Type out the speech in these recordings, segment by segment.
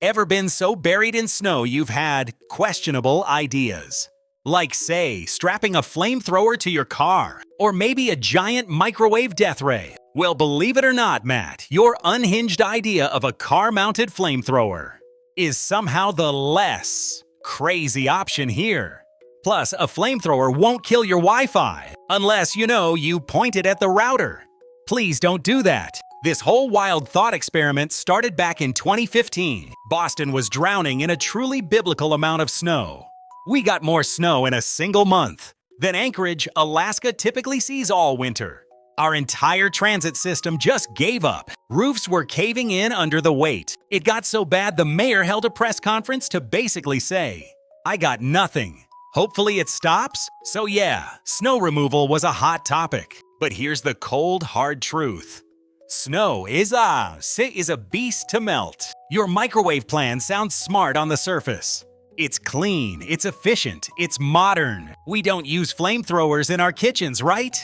Ever been so buried in snow you've had questionable ideas? Like, say, strapping a flamethrower to your car, or maybe a giant microwave death ray. Well, believe it or not, Matt, your unhinged idea of a car-mounted flamethrower is somehow the less crazy option here. Plus, a flamethrower won't kill your Wi-Fi unless, you point it at the router. Please don't do that. This whole wild thought experiment started back in 2015. Boston was drowning in a truly biblical amount of snow. We got more snow in a single month than Anchorage, Alaska typically sees all winter. Our entire transit system just gave up. Roofs were caving in under the weight. It got so bad the mayor held a press conference to basically say, "I got nothing. Hopefully it stops." So yeah, snow removal was a hot topic. But here's the cold, hard truth. Snow is a beast to melt. Your microwave plan sounds smart on the surface. It's clean, it's efficient, it's modern. We don't use flamethrowers in our kitchens, right?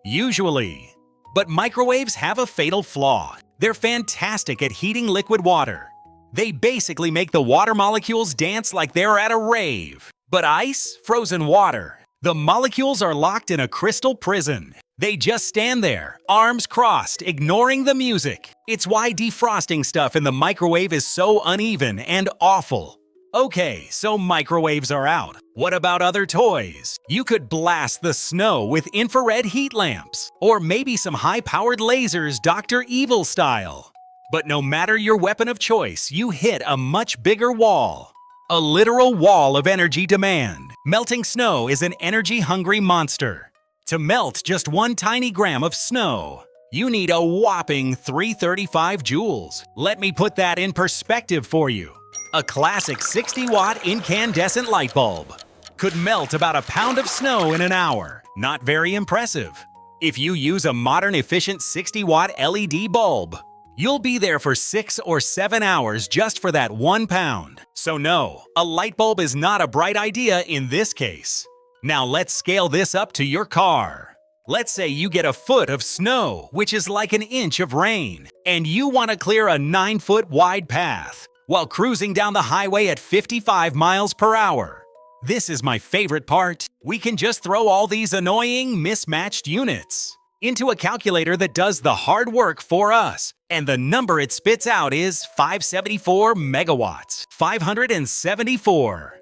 Usually. But microwaves have a fatal flaw. They're fantastic at heating liquid water. They basically make the water molecules dance like they're at a rave. But ice, frozen water, the molecules are locked in a crystal prison. They just stand there, arms crossed, ignoring the music. It's why defrosting stuff in the microwave is so uneven and awful. Okay, so microwaves are out. What about other toys? You could blast the snow with infrared heat lamps, or maybe some high-powered lasers Dr. Evil style. But no matter your weapon of choice, you hit a much bigger wall. A literal wall of energy demand. Melting snow is an energy-hungry monster. To melt just 1 tiny gram of snow, you need a whopping 335 joules. Let me put that in perspective for you. A classic 60-watt incandescent light bulb could melt about a pound of snow in an hour. Not very impressive. If you use a modern efficient 60-watt LED bulb, you'll be there for 6 or 7 hours just for that 1 pound. So no, a light bulb is not a bright idea in this case. Now let's scale this up to your car. Let's say you get a foot of snow, which is like an inch of rain, and you want to clear a 9-foot wide path while cruising down the highway at 55 miles per hour. This is my favorite part. We can just throw all these annoying, mismatched units into a calculator that does the hard work for us, and the number it spits out is 574 megawatts. 574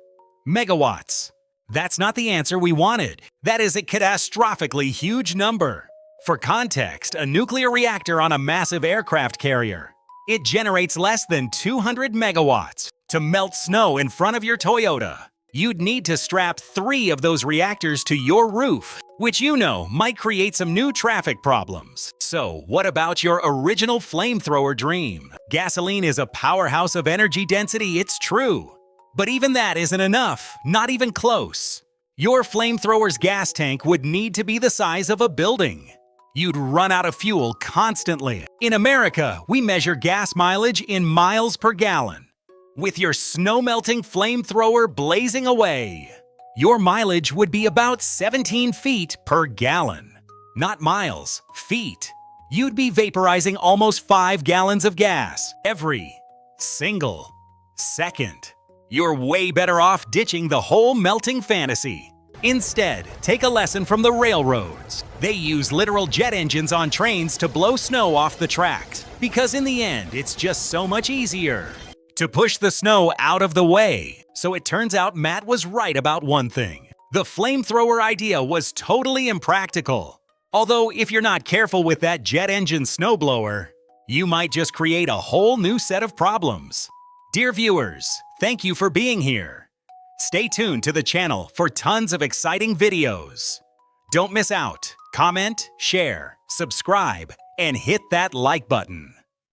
megawatts. That's not the answer we wanted. That is a catastrophically huge number. For context, a nuclear reactor on a massive aircraft carrier, it generates less than 200 megawatts. To melt snow in front of your Toyota, you'd need to strap 3 of those reactors to your roof, which might create some new traffic problems. So, what about your original flamethrower dream? Gasoline is a powerhouse of energy density, it's true. But even that isn't enough, not even close. Your flamethrower's gas tank would need to be the size of a building. You'd run out of fuel constantly. In America, we measure gas mileage in miles per gallon. With your snow-melting flamethrower blazing away, your mileage would be about 17 feet per gallon. Not miles, feet. You'd be vaporizing almost 5 gallons of gas every single second. You're way better off ditching the whole melting fantasy. Instead, take a lesson from the railroads. They use literal jet engines on trains to blow snow off the tracks, because in the end, it's just so much easier to push the snow out of the way. So it turns out Matt was right about one thing. The flamethrower idea was totally impractical. Although if you're not careful with that jet engine snowblower, you might just create a whole new set of problems. Dear viewers, thank you for being here. Stay tuned to the channel for tons of exciting videos. Don't miss out. Comment, share, subscribe, and hit that like button.